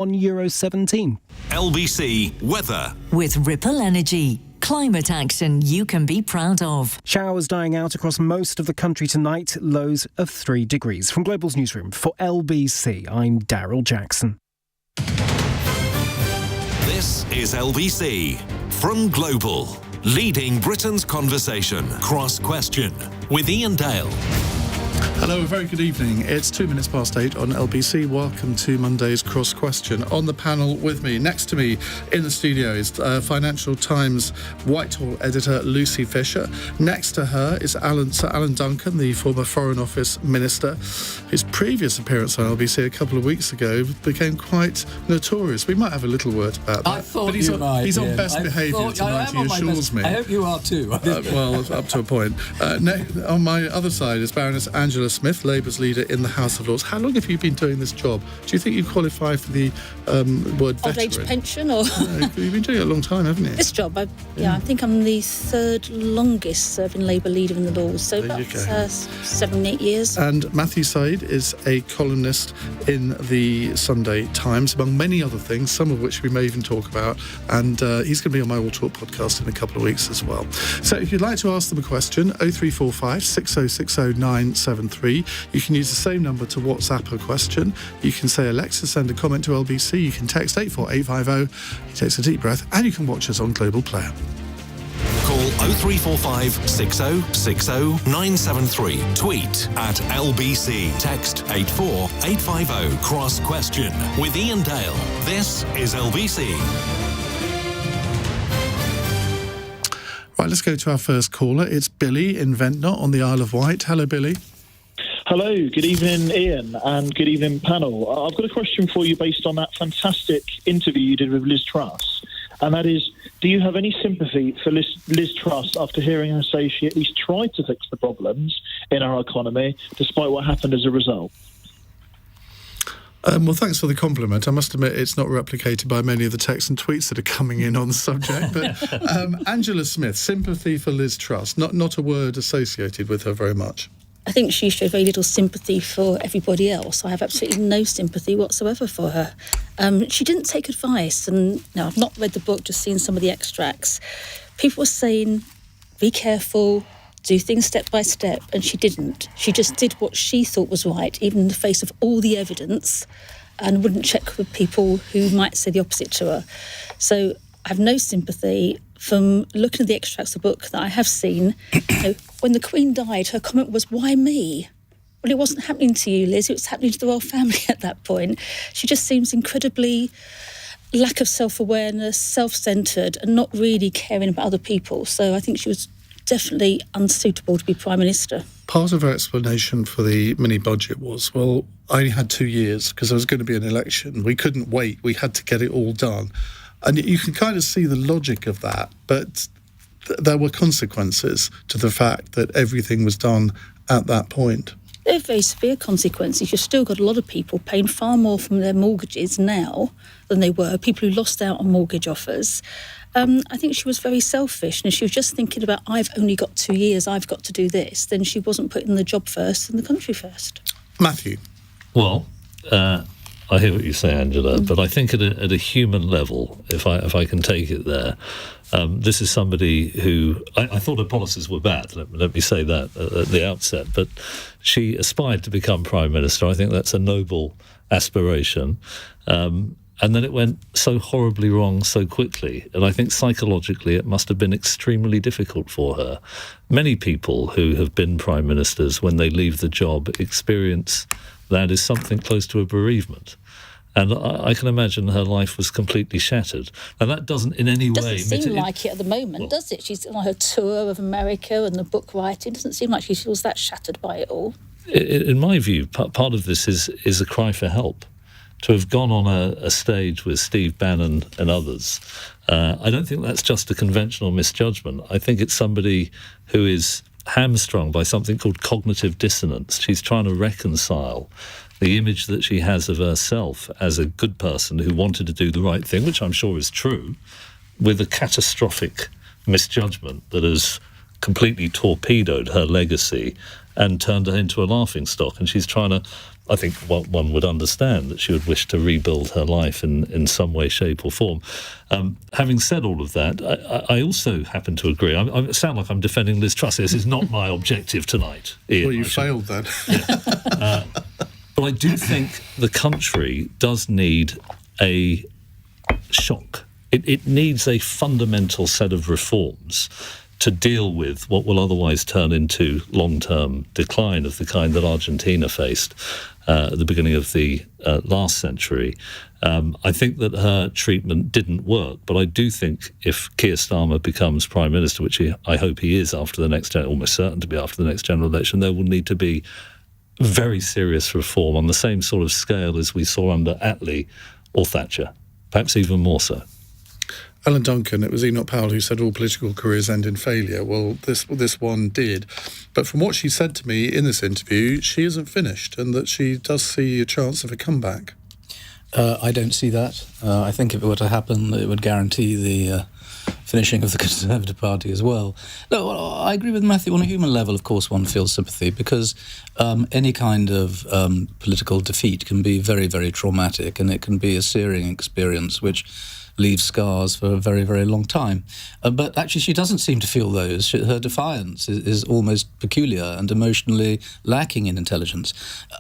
on Euro 17. LBC Weather. With Ripple Energy. Climate action you can be proud of. Showers dying out across most of the country tonight, lows of 3 degrees. From Global's newsroom for LBC, I'm Daryl Jackson. This is LBC from Global, leading Britain's conversation. Cross Question with Iain Dale. Hello, a very good evening. It's 8 on LBC. Welcome to Monday's Cross Question. On the panel with me, next to me in the studio is Financial Times Whitehall editor Lucy Fisher. Next to her is Sir Alan Duncan, the former Foreign Office Minister. His previous appearance on LBC a couple of weeks ago became quite notorious. We might have a little word about that. I thought but he's you on, might. He's on best behaviour tonight, he assures me. I hope you are too. Well, up to a point. On my other side is Baroness Angela Smith, Labour's leader in the House of Lords. How long have you been doing this job? Do you think you qualify for the word veteran? Old age pension, or you've been doing it a long time, haven't you? this job? I think I'm the third longest serving Labour leader in the Lords, so about 7-8 years. And Matthew Syed is a columnist in the Sunday Times, among many other things, some of which we may even talk about. And he's going to be on my All Talk podcast in a couple of weeks as well. So if you'd like to ask them a question, 0345 6060 973. You can use the same number to WhatsApp a question. You can say, Alexa, send a comment to LBC. You can text 84850. You take a deep breath, and you can watch us on Global Player. Call 0345 6060 973. Tweet at LBC. Text 84850. Cross Question with Iain Dale. This is LBC. Right, let's go to our first caller. It's Billy in Ventnor on the Isle of Wight. Hello, Billy. Hello, good evening, Ian, and good evening, panel. I've got a question for you based on that fantastic interview you did with Liz Truss, and that is, do you have any sympathy for Liz Truss after hearing her say she at least tried to fix the problems in our economy, despite what happened as a result? Well, thanks for the compliment. I must admit it's not replicated by many of the texts and tweets that are coming in on the subject. But Angela Smith, sympathy for Liz Truss, not a word associated with her very much. I think she showed very little sympathy for everybody else. I have absolutely no sympathy whatsoever for her. She didn't take advice, and no, I've not read the book, just seen some of the extracts. People were saying, be careful, do things step by step, and she didn't. She just did what she thought was right, even in the face of all the evidence, and wouldn't check with people who might say the opposite to her. So I have no sympathy. From looking at the extracts of the book that I have seen, when the Queen died, her comment was, why me? Well, it wasn't happening to you, Liz, it was happening to the royal family at that point. She just seems incredibly lack of self-awareness, self-centred, and not really caring about other people. So I think she was definitely unsuitable to be Prime Minister. Part of her explanation for the mini-budget was, well, I only had 2 years because there was going to be an election. We couldn't wait. We had to get it all done. And you can kind of see the logic of that, but there were consequences to the fact that everything was done at that point. They're very severe consequences. You've still got a lot of people paying far more from their mortgages now than they were, people who lost out on mortgage offers. I think she was very selfish, and if she was just thinking about, I've only got 2 years, I've got to do this, then she wasn't putting the job first and the country first. Matthew? Well, I hear what you say, Angela, but I think at a human level, if I can take it there, this is somebody who I thought her policies were bad. Let me say that at the outset. But she aspired to become Prime Minister. I think that's a noble aspiration. And then it went so horribly wrong so quickly. And I think psychologically it must have been extremely difficult for her. Many people who have been Prime Ministers, when they leave the job, experience that as something close to a bereavement. And I can imagine her life was completely shattered. And that doesn't in any way... Doesn't seem like it at the moment, does it? She's on her tour of America and the book writing. It doesn't seem like she feels that shattered by it all. In my view, part of this is a cry for help. To have gone on a stage with Steve Bannon and others, I don't think that's just a conventional misjudgment. I think it's somebody who is hamstrung by something called cognitive dissonance. She's trying to reconcile the image that she has of herself as a good person who wanted to do the right thing, which I'm sure is true, with a catastrophic misjudgment that has completely torpedoed her legacy and turned her into a laughingstock. And she's trying to, I think one would understand that she would wish to rebuild her life in some way, shape or form. Having said all of that, I also happen to agree. I sound like I'm defending Liz Truss. This is not my objective tonight, Iain. Well, you failed then. But I do think the country does need a shock. It needs a fundamental set of reforms to deal with what will otherwise turn into long-term decline of the kind that Argentina faced at the beginning of the last century. I think that her treatment didn't work, but I do think if Keir Starmer becomes Prime Minister, which I hope he is after the next, almost certain to be after the next general election, there will need to be very serious reform on the same sort of scale as we saw under Attlee or Thatcher, perhaps even more so. Alan Duncan, it was Enoch Powell who said all political careers end in failure. Well, this one did. But from what she said to me in this interview, she isn't finished and that she does see a chance of a comeback. I don't see that. I think if it were to happen, it would guarantee the finishing of the Conservative Party as well. No, I agree with Matthew. On a human level, of course, one feels sympathy because any kind of political defeat can be very, very traumatic, and it can be a searing experience which leaves scars for a very, very long time. But actually, she doesn't seem to feel those. Her defiance is almost peculiar and emotionally lacking in intelligence.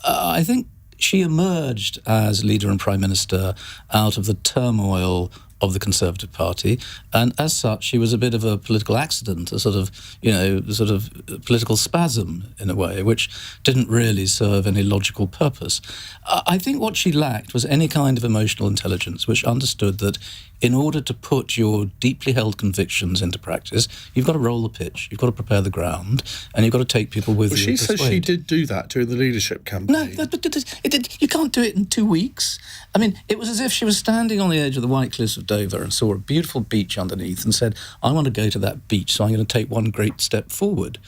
I think she emerged as leader and Prime Minister out of the turmoil of the Conservative Party, and as such she was a bit of a political accident, a sort of political spasm in a way, which didn't really serve any logical purpose. I think what she lacked was any kind of emotional intelligence, which understood that in order to put your deeply held convictions into practice, you've got to roll the pitch, you've got to prepare the ground, and you've got to take people with you. She says she did do that during the leadership campaign. No, but you can't do it in 2 weeks. I mean, it was as if she was standing on the edge of the White Cliffs of Dover and saw a beautiful beach underneath and said, I want to go to that beach, so I'm going to take one great step forward.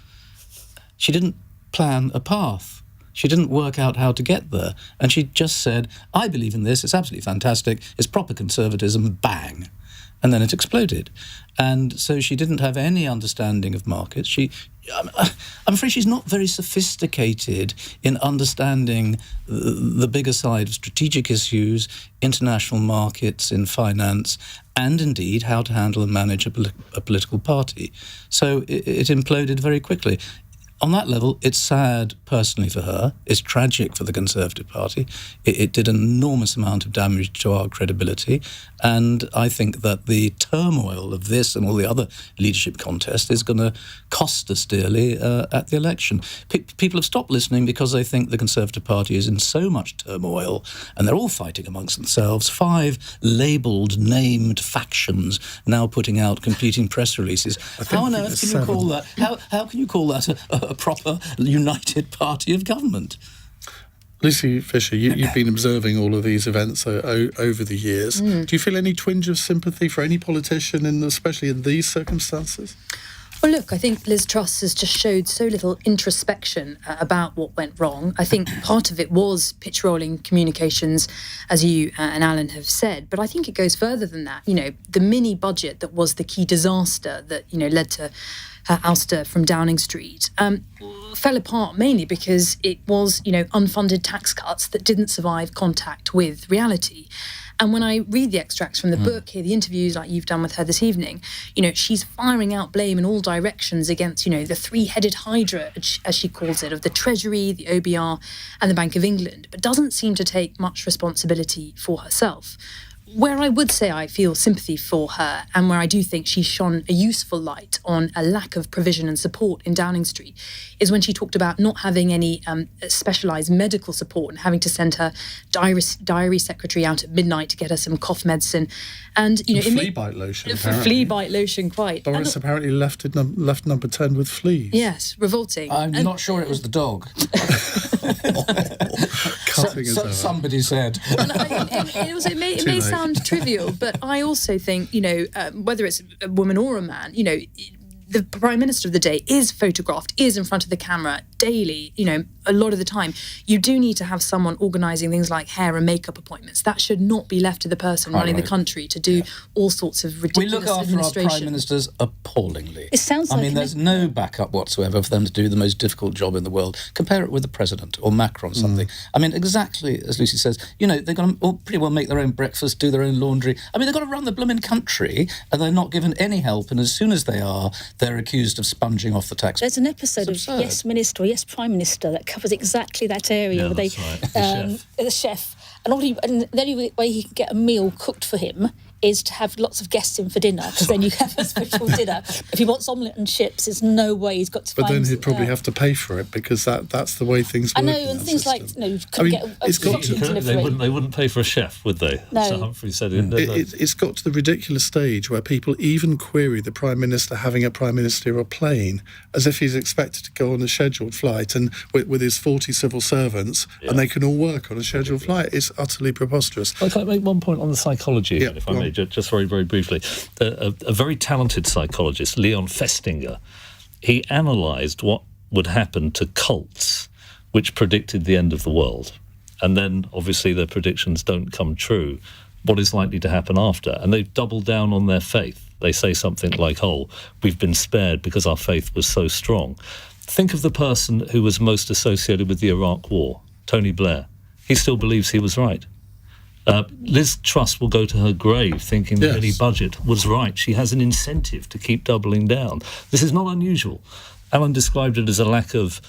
She didn't plan a path. She didn't work out how to get there. And she just said, I believe in this, it's absolutely fantastic, it's proper conservatism, bang. And then it exploded. And so she didn't have any understanding of markets. I'm afraid she's not very sophisticated in understanding the bigger side of strategic issues, international markets in finance, and indeed how to handle and manage a political party. So it imploded very quickly. On that level, it's sad personally for her. It's tragic for the Conservative Party. It did an enormous amount of damage to our credibility. And I think that the turmoil of this and all the other leadership contests is going to cost us dearly at the election. People have stopped listening because they think the Conservative Party is in so much turmoil and they're all fighting amongst themselves. 5 labelled, named factions now putting out competing press releases. How on earth can you call that? How can you call that a proper united party of government? Lucy Fisher, you've been observing all of these events over the years. Do you feel any twinge of sympathy for any politician, especially in these circumstances? Well, look, I think Liz Truss has just showed so little introspection about what went wrong. I think part of it was pitch-rolling communications, as you and Alan have said. But I think it goes further than that. You know, the mini-budget that was the key disaster that, led to her ouster from Downing Street fell apart mainly because it was, unfunded tax cuts that didn't survive contact with reality. And when I read the extracts from the book, hear the interviews like you've done with her this evening, she's firing out blame in all directions against, the three-headed hydra, as she calls it, of the Treasury, the OBR and the Bank of England, but doesn't seem to take much responsibility for herself. Where I would say I feel sympathy for her, and where I do think she shone a useful light on a lack of provision and support in Downing Street, is when she talked about not having any specialised medical support and having to send her diary secretary out at midnight to get her some cough medicine. And flea bite lotion. Flea bite lotion, quite. Boris apparently left number 10 with fleas. Yes, revolting. I'm not sure it was the dog. Somebody said. It may sound trivial, but I also think, whether it's a woman or a man, the Prime Minister of the day is photographed, is in front of the camera, daily, a lot of the time, you do need to have someone organising things like hair and makeup appointments. That should not be left to the person running the country to do all sorts of ridiculous administration. We look after our prime ministers appallingly. It sounds like... there's no backup whatsoever for them to do the most difficult job in the world. Compare it with the president or Macron or something. Exactly as Lucy says, they've got to pretty well make their own breakfast, do their own laundry. They've got to run the blooming country, and they're not given any help, and as soon as they are, they're accused of sponging off the tax. There's an episode of Yes Minister or Yes Prime Minister that covers exactly that area. Yeah, where the chef. And the only way he can get a meal cooked for him is to have lots of guests in for dinner, because then you have a special dinner. If he wants omelette and chips, there's no way he's got to But find... then he'd probably have to pay for it, because that's the way things work. I know, and things system. like, you couldn't get a shopping delivery. They wouldn't pay for a chef, would they? No. So Humphrey said It's got to the ridiculous stage where people even query the Prime Minister having a Prime Ministerial plane, as if he's expected to go on a scheduled flight and with his 40 civil servants, and they can all work on a scheduled flight. It's utterly preposterous. Well, can I make one point on the psychology, if I may, just very, very briefly? A very talented psychologist, Leon Festinger, he analysed what would happen to cults which predicted the end of the world. And then, obviously, their predictions don't come true. What is likely to happen after? And they've doubled down on their faith. They say something like, we've been spared because our faith was so strong. Think of the person who was most associated with the Iraq War, Tony Blair. He still believes he was right. Liz Truss will go to her grave thinking the mini budget was right. She has an incentive to keep doubling down. This is not unusual. Alan described it as a lack of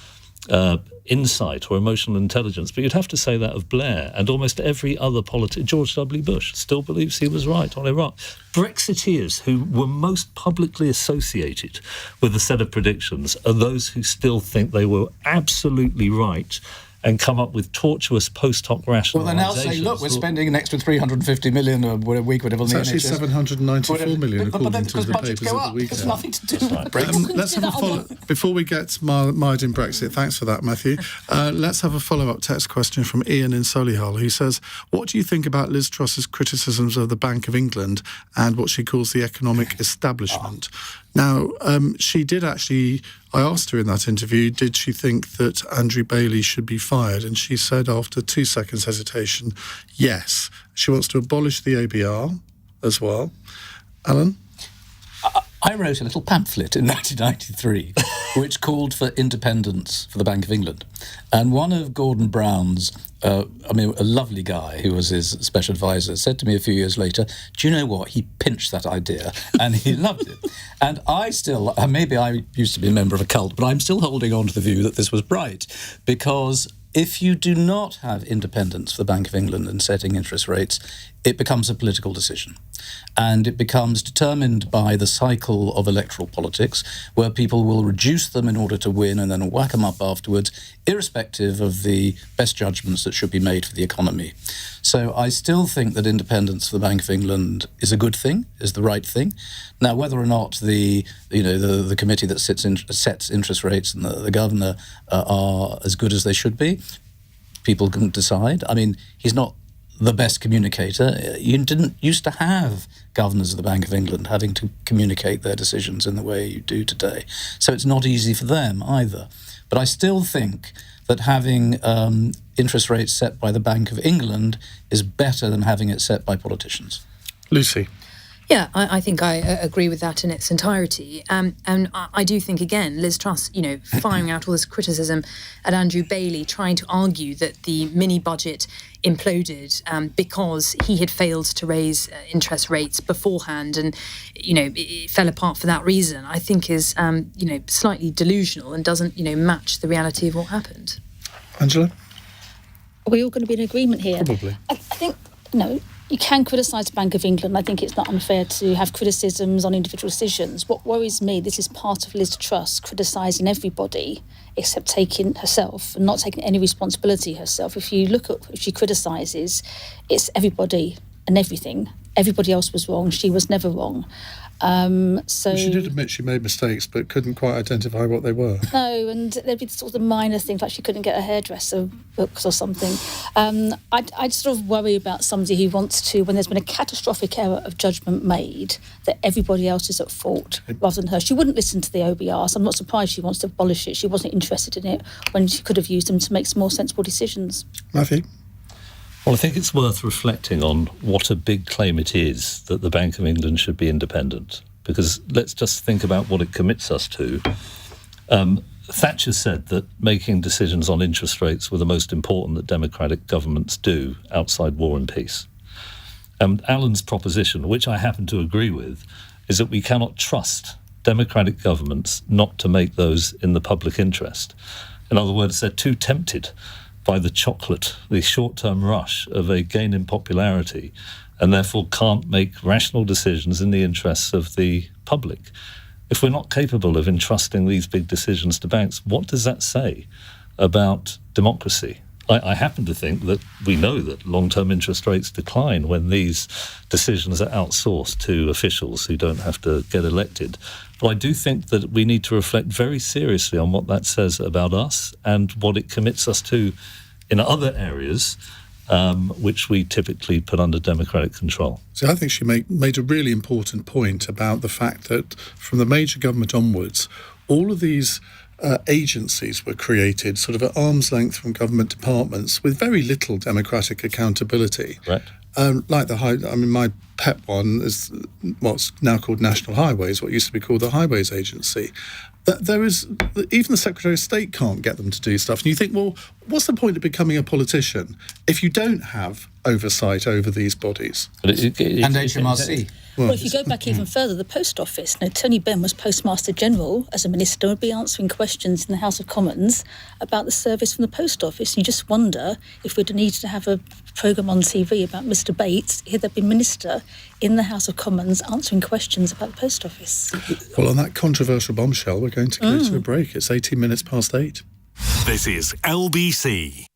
insight or emotional intelligence, but you'd have to say that of Blair and almost every other politician. George W. Bush still believes he was right on Iraq. Brexiteers who were most publicly associated with a set of predictions are those who still think they were absolutely right and come up with tortuous post hoc rationalizations. Well, they now say, look, we're spending an extra 350 million a week, whatever. It's actually 794 million, according to the papers of the weekend. It's nothing to do with Brexit. Let's have a follow. Before we get mired in Brexit, thanks for that, Matthew. Let's have a follow-up text question from Ian in Solihull, who says, what do you think about Liz Truss's criticisms of the Bank of England and what she calls the economic establishment? Now, she did actually... I asked her in that interview, did she think that Andrew Bailey should be fired? And she said, after 2 seconds hesitation, yes. She wants to abolish the ABR as well. Alan? I wrote a little pamphlet in 1993 which called for independence for the Bank of England. And one of Gordon Brown's, a lovely guy who was his special advisor, said to me a few years later, do you know what? He pinched that idea and he loved it. And I still, maybe I used to be a member of a cult, but I'm still holding on to the view that this was right, because if you do not have independence for the Bank of England in setting interest rates, it becomes a political decision. And it becomes determined by the cycle of electoral politics, where people will reduce them in order to win and then whack them up afterwards, irrespective of the best judgments that should be made for the economy. So I still think that independence for the Bank of England is a good thing, is the right thing. Now, whether or not the committee that sets interest rates and the governor are as good as they should be, people can decide. He's not the best communicator. You didn't used to have governors of the Bank of England having to communicate their decisions in the way you do today. So it's not easy for them either. But I still think that having interest rates set by the Bank of England is better than having it set by politicians. Lucy? Yeah, I think I agree with that in its entirety. And I do think, again, Liz Truss, firing out all this criticism at Andrew Bailey, trying to argue that the mini-budget imploded because he had failed to raise interest rates beforehand and, it fell apart for that reason, I think is, slightly delusional and doesn't, match the reality of what happened. Angela? Are we all going to be in agreement here? Probably. I think, you can criticise the Bank of England. I think it's not unfair to have criticisms on individual decisions. What worries me, this is part of Liz Truss criticising everybody except taking herself and not taking any responsibility herself. If you look at if she criticises, it's everybody and everything everybody else was wrong. She was never wrong. So she did admit she made mistakes, but couldn't quite identify what they were. No, and there'd be sort of minor things like she couldn't get a hairdresser books or something. I'd sort of worry about somebody who wants to, when there's been a catastrophic error of judgment made, that everybody else is at fault rather than her. She wouldn't listen to the OBR, so I'm not surprised she wants to abolish it. She wasn't interested in it when she could have used them to make some more sensible decisions. Matthew? Well, I think it's worth reflecting on what a big claim it is that the Bank of England should be independent, because let's just think about what it commits us to. Thatcher said that making decisions on interest rates were the most important that democratic governments do outside war and peace. Alan's proposition, which I happen to agree with, is that we cannot trust democratic governments not to make those in the public interest. In other words, they're too tempted by the chocolate, the short-term rush of a gain in popularity, and therefore can't make rational decisions in the interests of the public. If we're not capable of entrusting these big decisions to banks, what does that say about democracy? I happen to think that we know that long-term interest rates decline when these decisions are outsourced to officials who don't have to get elected. But I do think that we need to reflect very seriously on what that says about us and what it commits us to in other areas, which we typically put under democratic control. So I think she made a really important point about the fact that from the major government onwards, all of these agencies were created sort of at arm's length from government departments with very little democratic accountability. Right. Like my pet one is what's now called National Highways, what used to be called the Highways Agency. There is, even the Secretary of State can't get them to do stuff. And you think, well, what's the point of becoming a politician if you don't have oversight over these bodies? And HMRC. Well, if you go back even further, the Post Office. Now, Tony Benn was Postmaster General as a minister, would be answering questions in the House of Commons about the service from the Post Office. You just wonder if we'd needed to have a programme on TV about Mr Bates, here there'd be a minister in the House of Commons answering questions about the Post Office. Well, on that controversial bombshell, we're going to go to a break. It's 18 minutes past 8. This is LBC.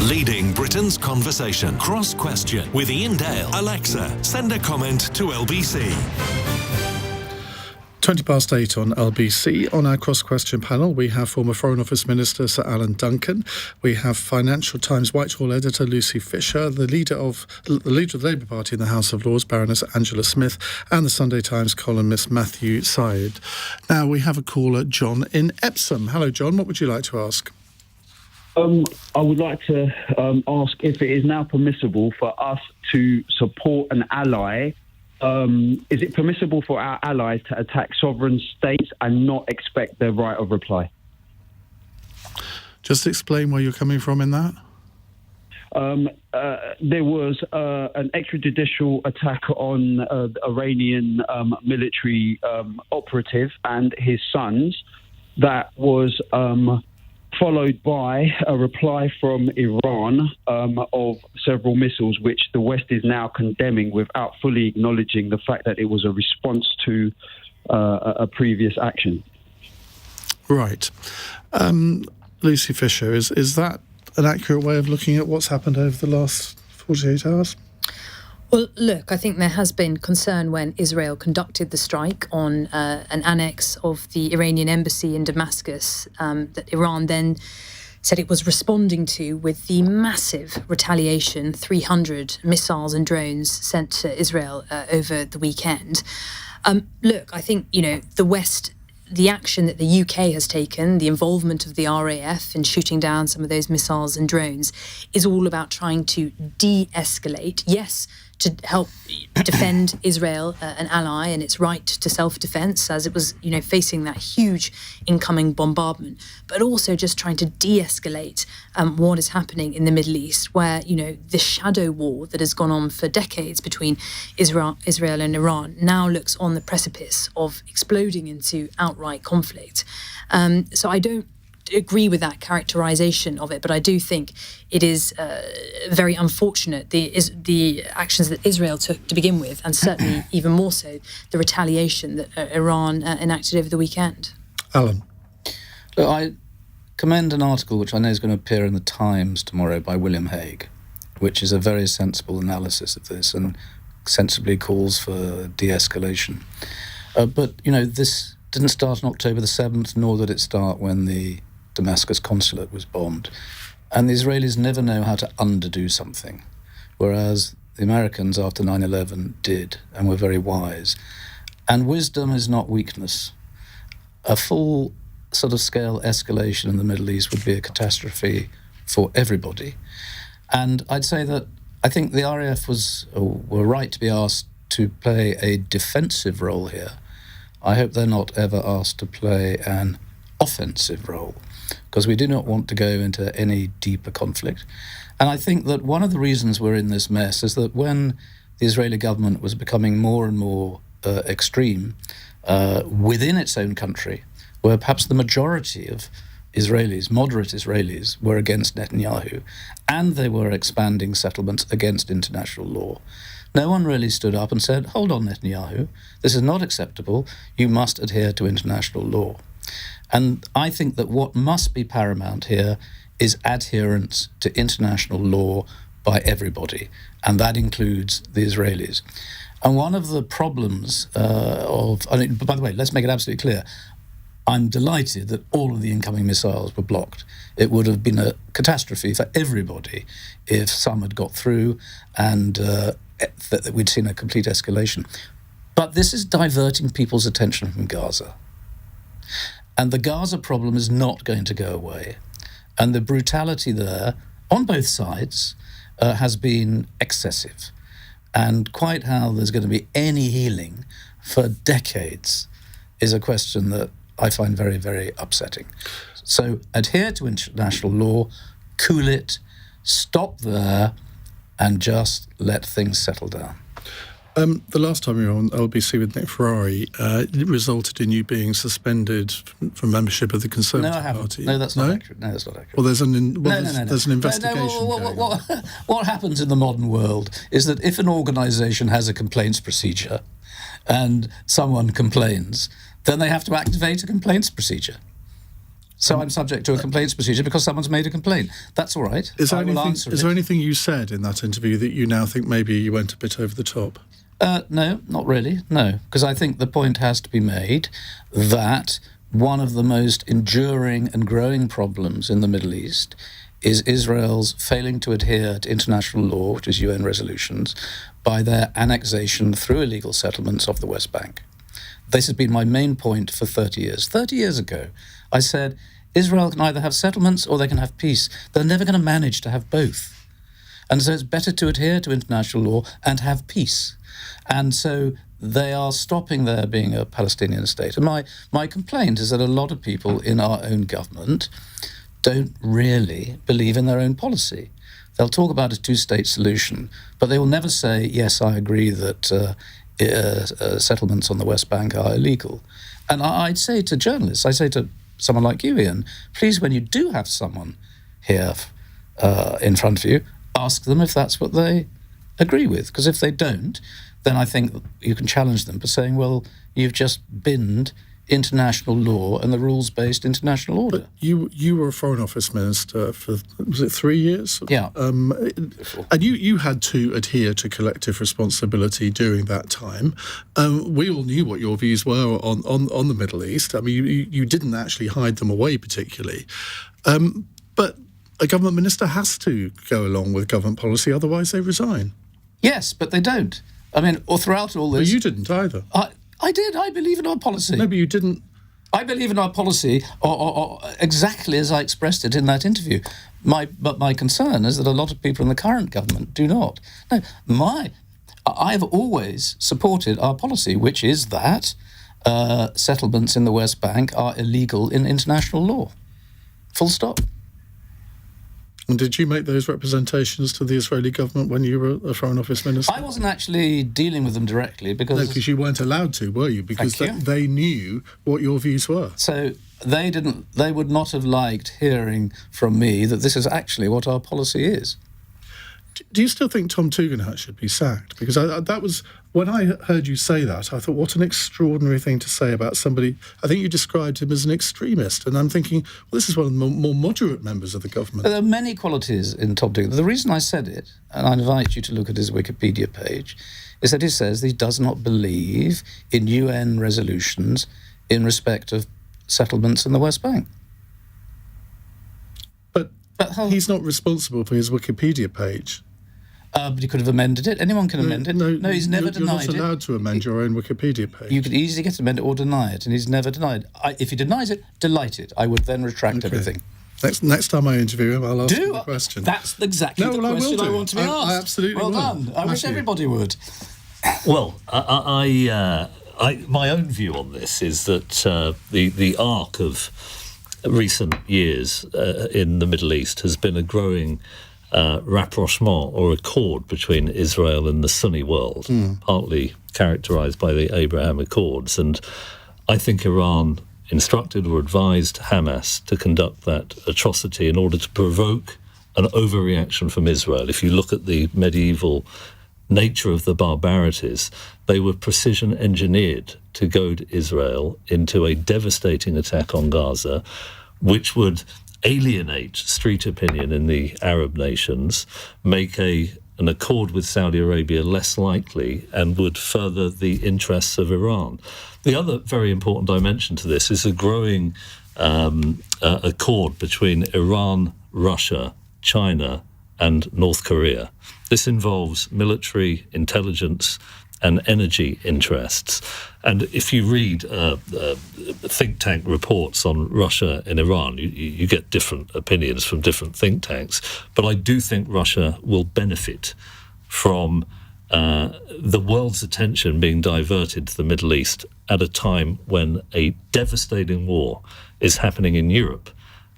Leading Britain's conversation. Cross Question with Iain Dale. Alexa, send a comment to LBC. 20 past 8 on LBC. On our cross-question panel, we have former Foreign Office Minister Sir Iain Duncan. We have Financial Times Whitehall editor Lucy Fisher, the leader of the Labour Party in the House of Lords, Baroness Angela Smith, and the Sunday Times columnist Matthew Syed. Now we have a caller, John in Epsom. Hello, John. What would you like to ask? I would like to ask if it is now permissible for us to support an ally. Is it permissible for our allies to attack sovereign states and not expect their right of reply? Just explain where you're coming from in that. There was an extrajudicial attack on the Iranian military operative and his sons that was followed by a reply from Iran of several missiles, which the West is now condemning without fully acknowledging the fact that it was a response to a previous action. Right. Lucy Fisher, is that an accurate way of looking at what's happened over the last 48 hours? Well, look, I think there has been concern when Israel conducted the strike on an annex of the Iranian embassy in Damascus that Iran then said it was responding to with the massive retaliation, 300 missiles and drones sent to Israel over the weekend. Look, I think, the West, the action that the UK has taken, the involvement of the RAF in shooting down some of those missiles and drones, is all about trying to de-escalate. Yes, to help defend Israel, an ally, and its right to self-defense as it was, facing that huge incoming bombardment, but also just trying to de-escalate what is happening in the Middle East, where, the shadow war that has gone on for decades between Israel and Iran now looks on the precipice of exploding into outright conflict. So I don't agree with that characterization of it, but I do think it is very unfortunate, the actions that Israel took to begin with, and certainly even more so the retaliation that Iran enacted over the weekend. Alan? Look, I commend an article which I know is going to appear in the Times tomorrow by William Hague, which is a very sensible analysis of this and sensibly calls for de-escalation. But, this didn't start on October the 7th, nor did it start when the Damascus consulate was bombed. And the Israelis never know how to underdo something, whereas the Americans after 9/11 did and were very wise. And wisdom is not weakness. A full sort of scale escalation in the Middle East would be a catastrophe for everybody. And I'd say that I think the RAF were right to be asked to play a defensive role here. I hope they're not ever asked to play an offensive role, because we do not want to go into any deeper conflict. And I think that one of the reasons we're in this mess is that when the Israeli government was becoming more and more extreme within its own country, where perhaps the majority of Israelis, moderate Israelis, were against Netanyahu, and they were expanding settlements against international law, no one really stood up and said, hold on, Netanyahu, this is not acceptable, you must adhere to international law. And I think that what must be paramount here is adherence to international law by everybody, and that includes the Israelis. And one of the problems by the way, let's make it absolutely clear, I'm delighted that all of the incoming missiles were blocked. It would have been a catastrophe for everybody if some had got through and that we'd seen a complete escalation. But this is diverting people's attention from Gaza. And the Gaza problem is not going to go away. And the brutality there, on both sides, has been excessive. And quite how there's going to be any healing for decades is a question that I find very, very upsetting. So adhere to international law, cool it, stop there, and just let things settle down. The last time you were on LBC with Nick Ferrari, it resulted in you being suspended from membership of the Conservative Party. No, that's not accurate. No, that's not accurate. Well, there's an investigation. What happens in the modern world is that if an organisation has a complaints procedure and someone complains, then they have to activate a complaints procedure. So I'm subject to a complaints procedure because someone's made a complaint. That's all right. Is there anything you said in that interview that you now think maybe you went a bit over the top? No, not really, no. Because I think the point has to be made that one of the most enduring and growing problems in the Middle East is Israel's failing to adhere to international law, which is UN resolutions, by their annexation through illegal settlements of the West Bank. This has been my main point for 30 years. 30 years ago, I said, Israel can either have settlements or they can have peace. They're never going to manage to have both. And so it's better to adhere to international law and have peace. And so they are stopping there being a Palestinian state. And my complaint is that a lot of people in our own government don't really believe in their own policy. They'll talk about a two-state solution, but they will never say, yes, I agree that settlements on the West Bank are illegal. And I'd say to journalists, I say to someone like you, Iain, please, when you do have someone here in front of you, ask them if that's what they agree with. Because if they don't, then I think you can challenge them by saying, well, you've just binned international law and the rules-based international order. But you were a Foreign Office Minister for, was it 3 years? Yeah. And you had to adhere to collective responsibility during that time. We all knew what your views were on the Middle East. I mean, you didn't actually hide them away particularly. But a government minister has to go along with government policy, otherwise they resign. Yes, but they don't. I mean, or throughout all this... But you didn't either. I did. I believe in our policy. No, but you didn't... I believe in our policy or exactly as I expressed it in that interview. But my concern is that a lot of people in the current government do not. No, I've always supported our policy, which is that settlements in the West Bank are illegal in international law. Full stop. And did you make those representations to the Israeli government when you were a Foreign Office Minister? I wasn't actually dealing with them directly because... No, because you weren't allowed to, were you? Because they knew what your views were. So they would not have liked hearing from me that this is actually what our policy is. Do you still think Tom Tugendhat should be sacked? Because that was... When I heard you say that, I thought, what an extraordinary thing to say about somebody. I think you described him as an extremist. And I'm thinking, well, this is one of the more moderate members of the government. There are many qualities in Tom Tugendhat. The reason I said it, and I invite you to look at his Wikipedia page, is that he says he does not believe in UN resolutions in respect of settlements in the West Bank. But he's not responsible for his Wikipedia page. But he could have amended it. Anyone can amend it. No, he's never denied it. You're not allowed to amend your own Wikipedia page. You could easily get to amend it or deny it, and he's never denied. If he denies it, delighted. I would then retract everything. Next time I interview him, I'll ask him the question. That's exactly the question I want to be asked. I absolutely will. Well done. I wish everybody would. Well, my own view on this is that the arc of recent years in the Middle East has been a growing rapprochement or accord between Israel and the Sunni world, partly characterised by the Abraham Accords. And I think Iran instructed or advised Hamas to conduct that atrocity in order to provoke an overreaction from Israel. If you look at the medieval nature of the barbarities, they were precision engineered to goad Israel into a devastating attack on Gaza, which would alienate street opinion in the Arab nations, make an accord with Saudi Arabia less likely, and would further the interests of Iran. The other very important dimension to this is a growing accord between Iran, Russia, China, and North Korea. This involves military, intelligence, and energy interests. And if you read think tank reports on Russia and Iran, you get different opinions from different think tanks. But I do think Russia will benefit from the world's attention being diverted to the Middle East at a time when a devastating war is happening in Europe,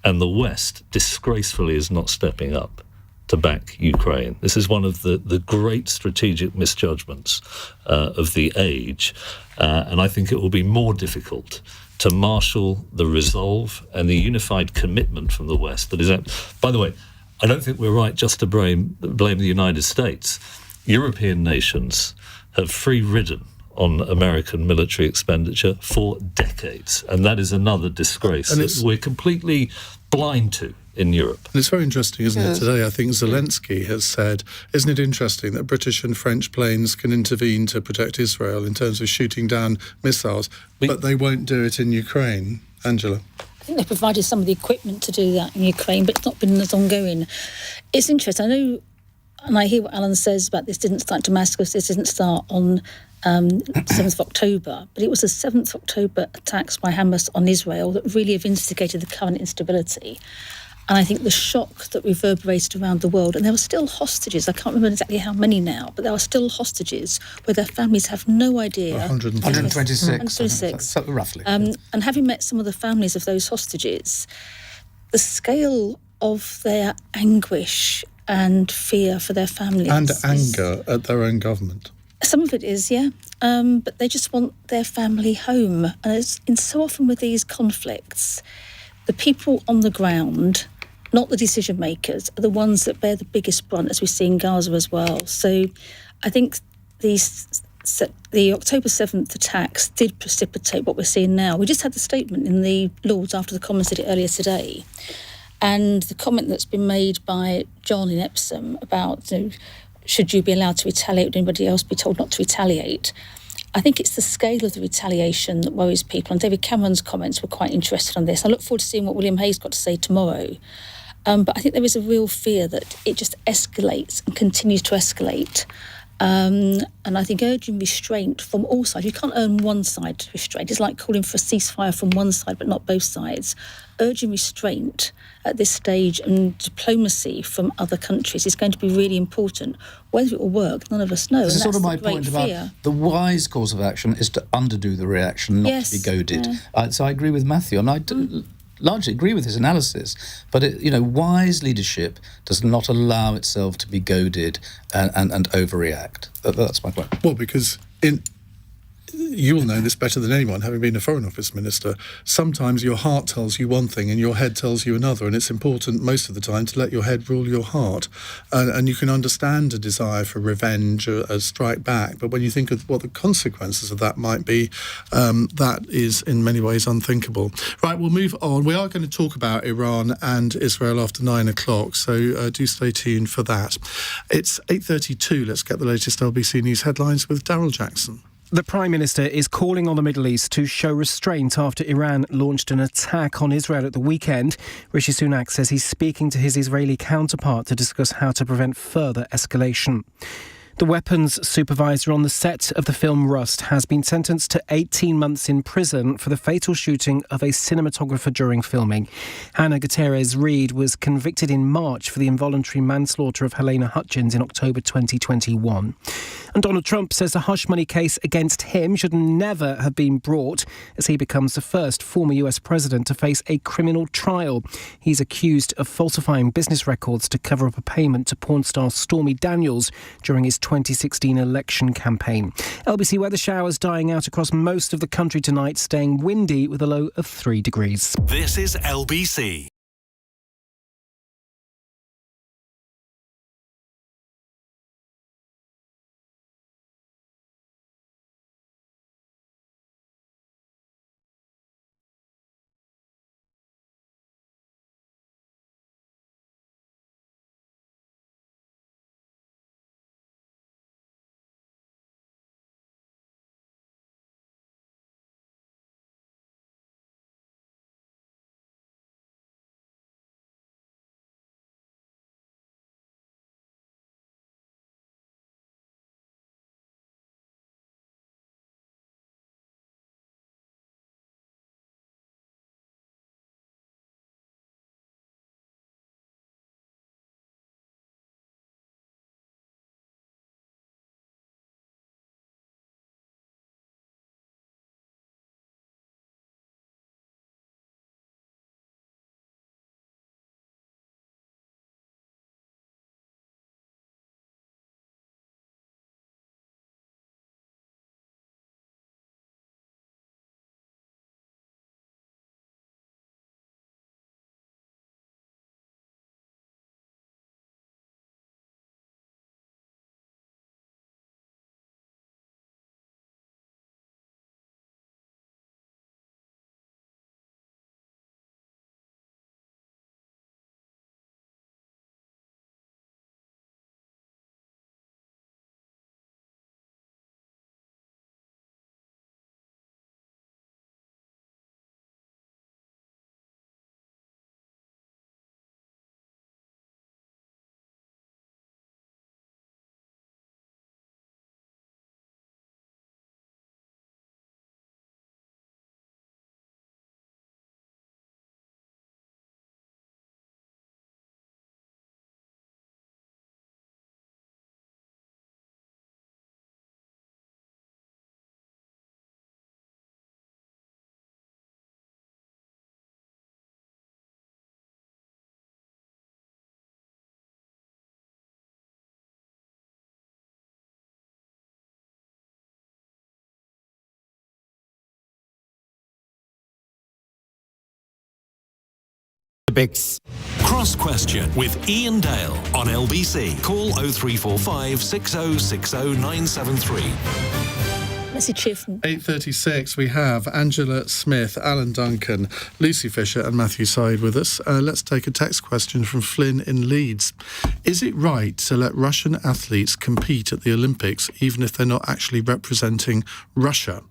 and the West disgracefully is not stepping up to back Ukraine. This is one of the great strategic misjudgments of the age, and I think it will be more difficult to marshal the resolve and the unified commitment from the West that is... By the way, I don't think we're right just to blame the United States. European nations have free-ridden on American military expenditure for decades, and that is another disgrace that we're completely blind to in Europe. And it's very interesting, isn't it? Today, I think Zelensky has said, isn't it interesting that British and French planes can intervene to protect Israel in terms of shooting down missiles, but they won't do it in Ukraine? Angela? I think they provided some of the equipment to do that in Ukraine, but it's not been as ongoing. It's interesting. I know, and I hear what Alan says about this didn't start in Damascus, this didn't start on 7th of October, but it was the 7th of October attacks by Hamas on Israel that really have instigated the current instability. And I think the shock that reverberated around the world, and there were still hostages, I can't remember exactly how many now, but there are still hostages where their families have no idea. 126. Roughly. And having met some of the families of those hostages, the scale of their anguish and fear for their families. And anger at their own government. Some of it is, yeah. But they just want their family home. And so often with these conflicts, the people on the ground, not the decision makers, are the ones that bear the biggest brunt, as we see in Gaza as well. So I think the October 7th attacks did precipitate what we're seeing now. We just had the statement in the Lords after the Commons did it earlier today. And the comment that's been made by John in Epsom about, should you be allowed to retaliate, would anybody else be told not to retaliate? I think it's the scale of the retaliation that worries people. And David Cameron's comments were quite interested on this. I look forward to seeing what William Haye's got to say tomorrow. But I think there is a real fear that it just escalates and continues to escalate. And I think urging restraint from all sides. You can't earn one side restraint. It's like calling for a ceasefire from one side, but not both sides. Urging restraint at this stage and diplomacy from other countries is going to be really important. Whether it will work, none of us know. This is and sort of that's my point about the wise course of action is to underdo the reaction, not to be goaded. Yeah. So I agree with Matthew, and I largely agree with his analysis. But wise leadership does not allow itself to be goaded and overreact. That's my point. Well, because you'll know this better than anyone, having been a Foreign Office Minister. Sometimes your heart tells you one thing and your head tells you another, and it's important most of the time to let your head rule your heart. And you can understand a desire for revenge, a strike back, but when you think of what the consequences of that might be, that is in many ways unthinkable. Right, we'll move on. We are going to talk about Iran and Israel after 9 o'clock, so do stay tuned for that. It's 8:32. Let's get the latest LBC News headlines with Daryl Jackson. The Prime Minister is calling on the Middle East to show restraint after Iran launched an attack on Israel at the weekend. Rishi Sunak says he's speaking to his Israeli counterpart to discuss how to prevent further escalation. The weapons supervisor on the set of the film Rust has been sentenced to 18 months in prison for the fatal shooting of a cinematographer during filming. Hannah Gutierrez-Reed was convicted in March for the involuntary manslaughter of Helena Hutchins in October 2021. And Donald Trump says the hush money case against him should never have been brought, as he becomes the first former US president to face a criminal trial. He's accused of falsifying business records to cover up a payment to porn star Stormy Daniels during his 2016 election campaign. LBC weather showers dying out across most of the country tonight, staying windy with a low of 3 degrees. This is LBC. Olympics. Cross Question with Iain Dale on LBC. Call 0345 6060 973. Message here from 8:36, we have Angela Smith, Alan Duncan, Lucy Fisher and Matthew Syed with us. Let's take a text question from Flynn in Leeds. Is it right to let Russian athletes compete at the Olympics even if they're not actually representing Russia?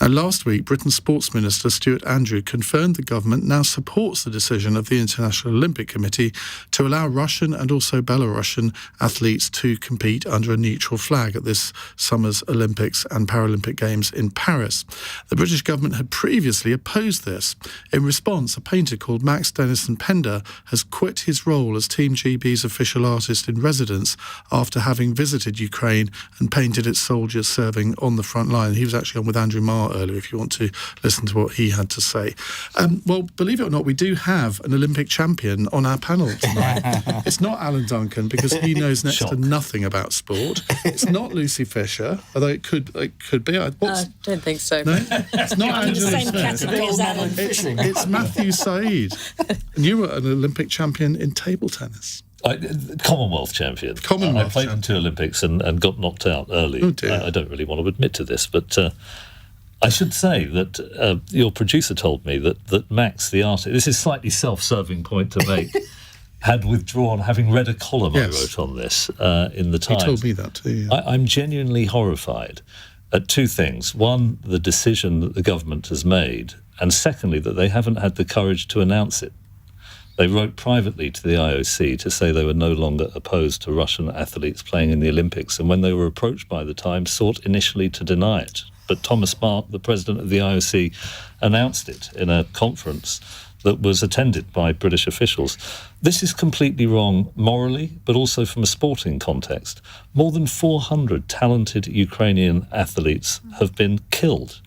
Now, last week, Britain's Sports Minister Stuart Andrew confirmed the government now supports the decision of the International Olympic Committee to allow Russian and also Belarusian athletes to compete under a neutral flag at this summer's Olympics and Paralympic Games in Paris. The British government had previously opposed this. In response, a painter called Max Denison Pender has quit his role as Team GB's official artist in residence after having visited Ukraine and painted its soldiers serving on the front line. He was actually on with Andrew Marr earlier, if you want to listen to what he had to say. Well, believe it or not, we do have an Olympic champion on our panel tonight. It's not Alan Duncan, because he knows next to nothing about sport. It's not Lucy Fisher, although it could be. I don't think so. No? It's not Angela same Smith. category as Alan. It's Matthew Syed. And you were an Olympic champion in table tennis. Commonwealth champion. I played in 2 Olympics and got knocked out early. Oh dear. I don't really want to admit to this, but I should say that your producer told me that Max, the artist, this is a slightly self-serving point to make, had withdrawn, having read a column I wrote on this in the Times. He told me that too. Yeah. I'm genuinely horrified at 2 things. One, the decision that the government has made, and secondly, that they haven't had the courage to announce it. They wrote privately to the IOC to say they were no longer opposed to Russian athletes playing in the Olympics, and when they were approached by the Times, sought initially to deny it. But Thomas Mark, the president of the IOC, announced it in a conference that was attended by British officials. This is completely wrong morally, but also from a sporting context. More than 400 talented Ukrainian athletes have been killed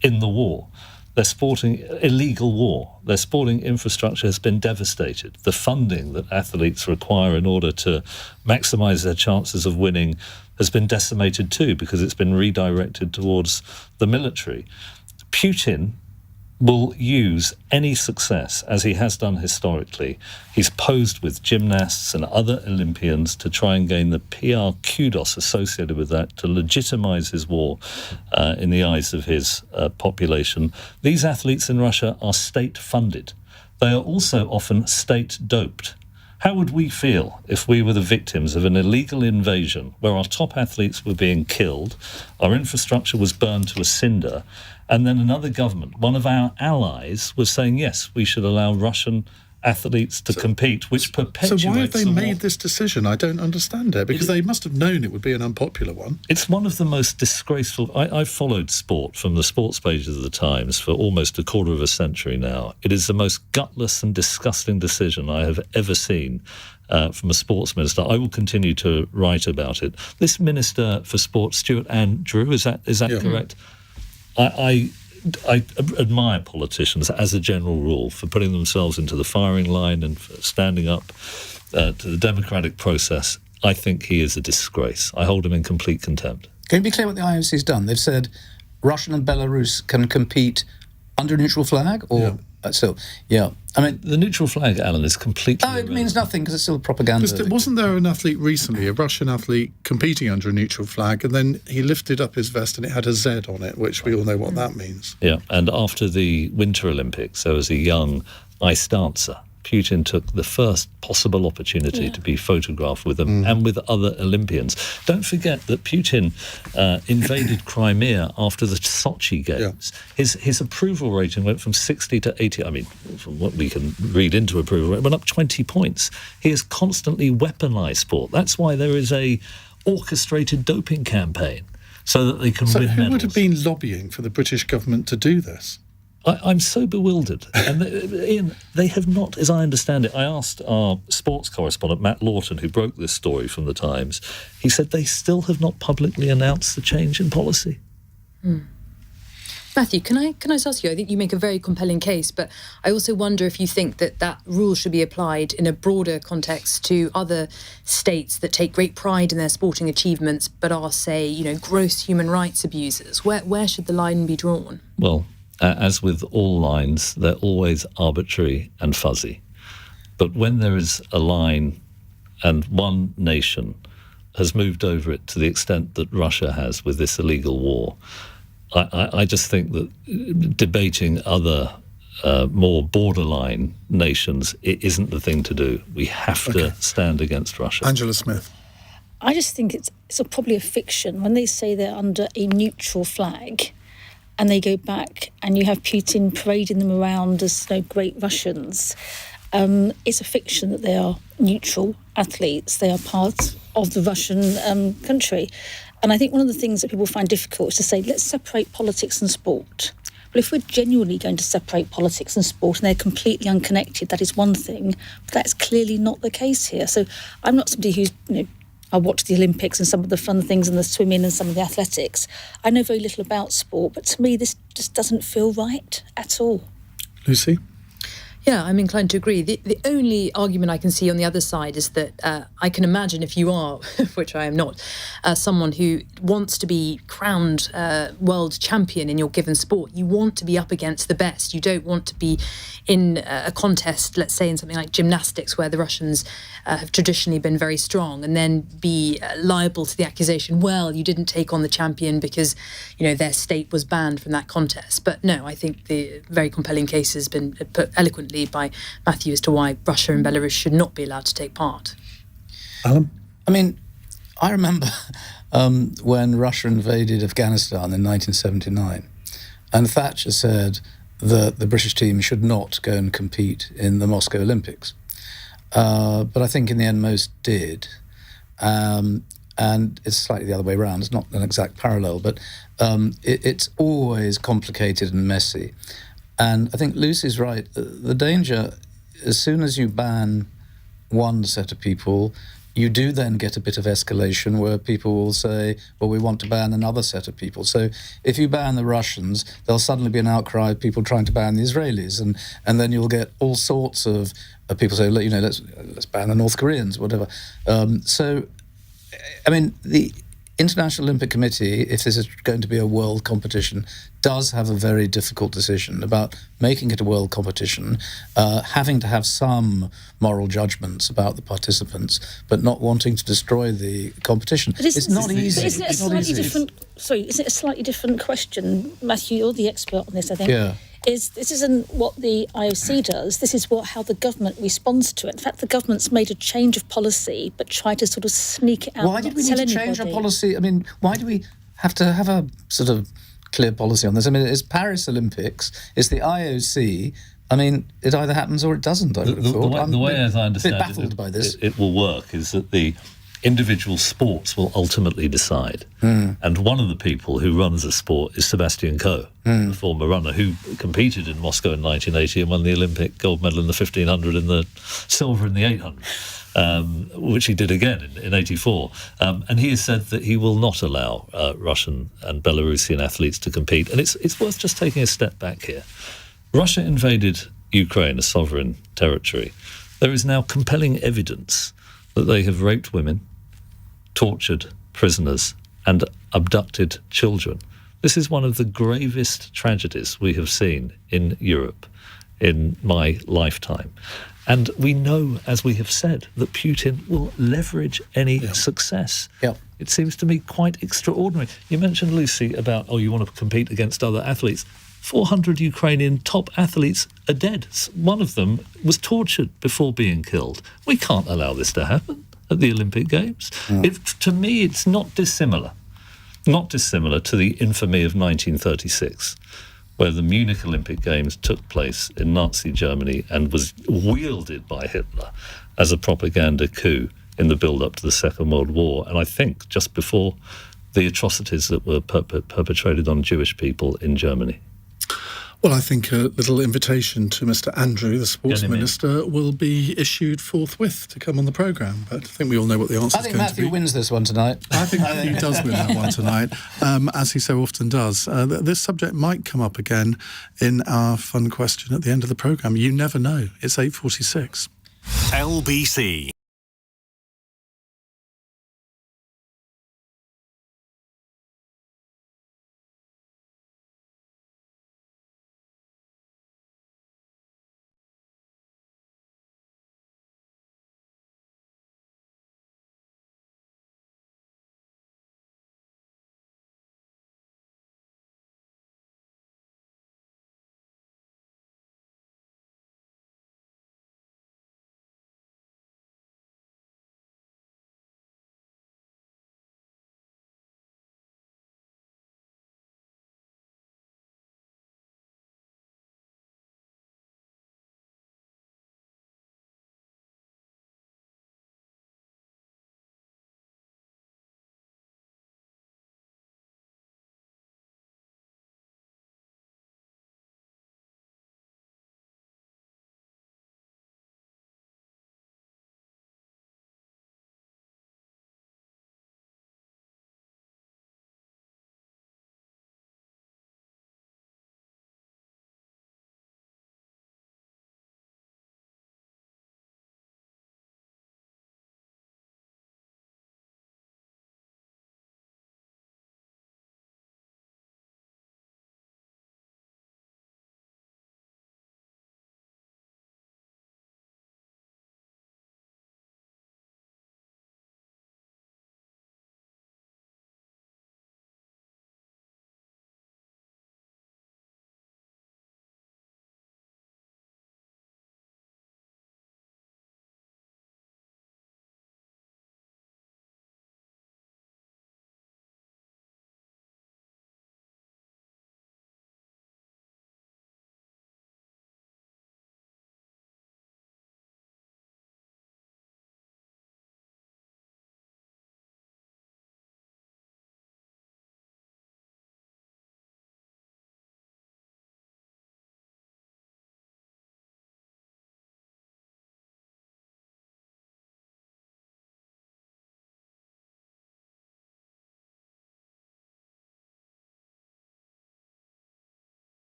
in the war. Their sporting illegal war. Their sporting infrastructure has been devastated. The funding that athletes require in order to maximise their chances of winning has been decimated too, because it's been redirected towards the military. Putin will use any success, as he has done historically. He's posed with gymnasts and other Olympians to try and gain the PR kudos associated with that, to legitimise his war in the eyes of his population. These athletes in Russia are state-funded. They are also often state-doped. How would we feel if we were the victims of an illegal invasion where our top athletes were being killed, our infrastructure was burned to a cinder, and then another government, one of our allies, was saying, yes, we should allow Russian athletes to compete, which perpetuates... So why have they made this decision? I don't understand it, because they must have known it would be an unpopular one. It's one of the most disgraceful... I've followed sport from the sports pages of the Times for almost a quarter of a century now. It is the most gutless and disgusting decision I have ever seen from a sports minister. I will continue to write about it. This Minister for Sport, Stuart Andrew, is that correct? I admire politicians as a general rule for putting themselves into the firing line and for standing up to the democratic process. I think he is a disgrace. I hold him in complete contempt. Can you be clear what the IOC's done? They've said Russia and Belarus can compete under a neutral flag, or still? Yeah. I mean, the neutral flag, Alan, is completely it means nothing because it's still propaganda. Wasn't there an athlete recently, a Russian athlete, competing under a neutral flag, and then he lifted up his vest and it had a Z on it, which we all know what that means. Yeah, and after the Winter Olympics, there was a young ice dancer. Putin took the first possible opportunity to be photographed with them and with other Olympians. Don't forget that Putin invaded Crimea after the Sochi Games. Yeah. His approval rating went from 60 to 80. I mean, from what we can read into approval, it went up 20 points. He has constantly weaponized sport. That's why there is a orchestrated doping campaign, so that they can win medals. So who would have been lobbying for the British government to do this? I'm so bewildered. And Ian, they have not, as I understand it, I asked our sports correspondent, Matt Lawton, who broke this story from the Times, he said they still have not publicly announced the change in policy. Matthew, can I just ask you, I think you make a very compelling case, but I also wonder if you think that rule should be applied in a broader context to other states that take great pride in their sporting achievements but are, say, gross human rights abusers. Where should the line be drawn? Well, as with all lines, they're always arbitrary and fuzzy. But when there is a line and one nation has moved over it to the extent that Russia has with this illegal war, I just think that debating other more borderline nations, it isn't the thing to do. We have to stand against Russia. Angela Smith. I just think it's probably a fiction when they say they're under a neutral flag and they go back and you have Putin parading them around as great Russians. It's a fiction that they are neutral athletes. They are part of the Russian country. And I think one of the things that people find difficult is to say, let's separate politics and sport. Well, if we're genuinely going to separate politics and sport and they're completely unconnected, that is one thing. But that's clearly not the case here. So I'm not somebody who's, I watch the Olympics and some of the fun things and the swimming and some of the athletics. I know very little about sport, but to me, this just doesn't feel right at all. Lucy? Yeah, I'm inclined to agree. The only argument I can see on the other side is that I can imagine if you are, which I am not, someone who wants to be crowned world champion in your given sport, you want to be up against the best. You don't want to be in a contest, let's say in something like gymnastics, where the Russians have traditionally been very strong, and then be liable to the accusation, well, you didn't take on the champion because, their state was banned from that contest. But no, I think the very compelling case has been put eloquently by Matthew as to why Russia and Belarus should not be allowed to take part. Alan? I mean, I remember when Russia invaded Afghanistan in 1979, and Thatcher said that the British team should not go and compete in the Moscow Olympics. But I think in the end most did. And it's slightly the other way around. It's not an exact parallel, but it's always complicated and messy. And I think Lucy's right. The danger, as soon as you ban one set of people, you do then get a bit of escalation where people will say, well, we want to ban another set of people. So if you ban the Russians, there'll suddenly be an outcry of people trying to ban the Israelis. And then you'll get all sorts of people say, let's ban the North Koreans, whatever. So, I mean, the International Olympic Committee, if this is going to be a world competition, does have a very difficult decision about making it a world competition, having to have some moral judgments about the participants, but not wanting to destroy the competition. It's not easy. Isn't it a slightly different? Sorry, is it a slightly different question, Matthew? You're the expert on this, I think. Yeah. This isn't what the IOC does. This is how the government responds to it. In fact, the government's made a change of policy, but tried to sort of sneak it out. Why did we need to change our policy? I mean, why do we have to have a sort of clear policy on this? I mean, it's Paris Olympics, it's the IOC. I mean, it either happens or it doesn't, I would have thought. The way, as I understand a bit baffled by this. It will work is that the individual sports will ultimately decide. And one of the people who runs a sport is Sebastian Coe, the former runner who competed in Moscow in 1980 and won the Olympic gold medal in the 1500 and the silver in the 800, which he did again in 84. And he has said that he will not allow Russian and Belarusian athletes to compete. And it's worth just taking a step back here. Russia invaded Ukraine, a sovereign territory. There is now compelling evidence that they have raped women, tortured prisoners, and abducted children. This is one of the gravest tragedies we have seen in Europe in my lifetime. And we know, as we have said, that Putin will leverage any success. It seems to me quite extraordinary. You mentioned, Lucy, about, you want to compete against other athletes. 400 Ukrainian top athletes are dead. One of them was tortured before being killed. We can't allow this to happen at the Olympic Games. To me, it's not dissimilar to the infamy of 1936, where the Munich Olympic Games took place in Nazi Germany and was wielded by Hitler as a propaganda coup in the build-up to the Second World War. And I think just before the atrocities that were perpetrated on Jewish people in Germany. Well, I think a little invitation to Mr. Andrew, the Sports Minister, will be issued forthwith to come on the programme. But I think we all know what the answer is going to be. I think Matthew wins this one tonight. I think Matthew does win that one tonight, as he so often does. This subject might come up again in our fun question at the end of the programme. You never know. It's 8:46. LBC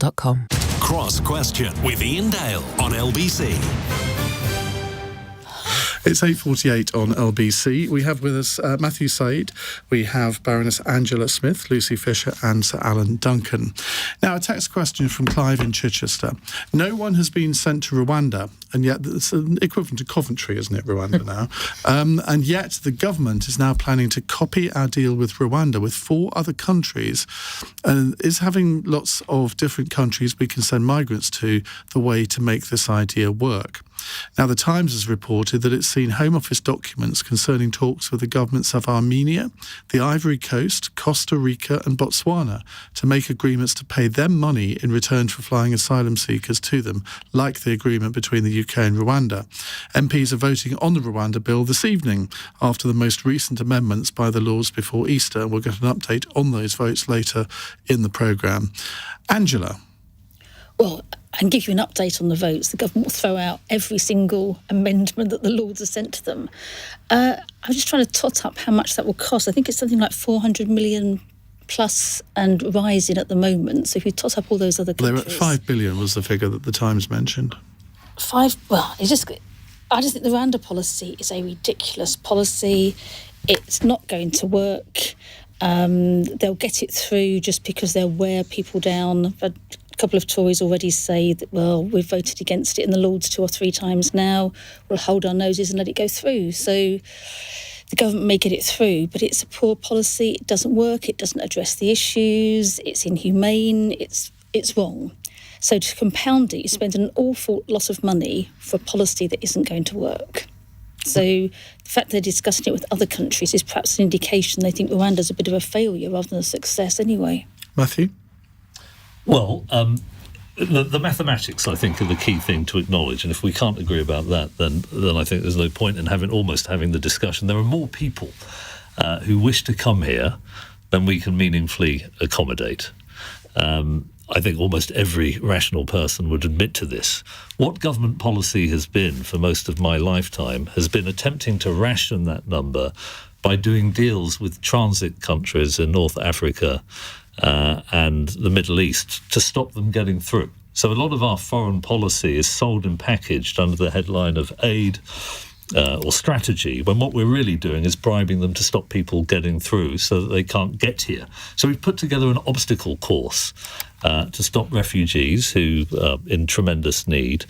whitehall.com. Cross Question with Iain Dale on LBC. It's 8:48 on LBC. We have with us Matthew Syed, we have Baroness Angela Smith, Lucy Fisher and Sir Alan Duncan. Now, a text question from Clive in Chichester. No one has been sent to Rwanda, and yet it's an equivalent to Coventry, isn't it, Rwanda now? And yet the government is now planning to copy our deal with Rwanda with 4 other countries, and is having lots of different countries we can send migrants to the way to make this idea work. Now, the Times has reported that it's seen Home Office documents concerning talks with the governments of Armenia, the Ivory Coast, Costa Rica and Botswana to make agreements to pay them money in return for flying asylum seekers to them, like the agreement between the UK and Rwanda. MPs are voting on the Rwanda bill this evening after the most recent amendments by the Lords before Easter. We'll get an update on those votes later in the programme. Angela. Well, I can give you an update on the votes. The government will throw out every single amendment that the Lords have sent to them. I'm just trying to tot up how much that will cost. I think it's something like 400 million plus and rising at the moment. So if you tot up all those other countries... They were at 5 billion was the figure that the Times mentioned. I just think the Rwanda policy is a ridiculous policy. It's not going to work. They'll get it through just because they'll wear people down. But a couple of Tories already say that, well, we've voted against it in the Lords 2 or 3 times now. We'll hold our noses and let it go through. So the government may get it through, but it's a poor policy. It doesn't work. It doesn't address the issues. It's inhumane. It's wrong. So to compound it, you spend an awful lot of money for a policy that isn't going to work. So the fact they're discussing it with other countries is perhaps an indication they think Rwanda's a bit of a failure rather than a success anyway. Matthew? Well, the mathematics, I think, are the key thing to acknowledge. And if we can't agree about that, then I think there's no point in having the discussion. There are more people who wish to come here than we can meaningfully accommodate. I think almost every rational person would admit to this. What government policy has been for most of my lifetime has been attempting to ration that number by doing deals with transit countries in North Africa and the Middle East to stop them getting through. So a lot of our foreign policy is sold and packaged under the headline of aid or strategy, when what we're really doing is bribing them to stop people getting through so that they can't get here. So we've put together an obstacle course to stop refugees who are in tremendous need.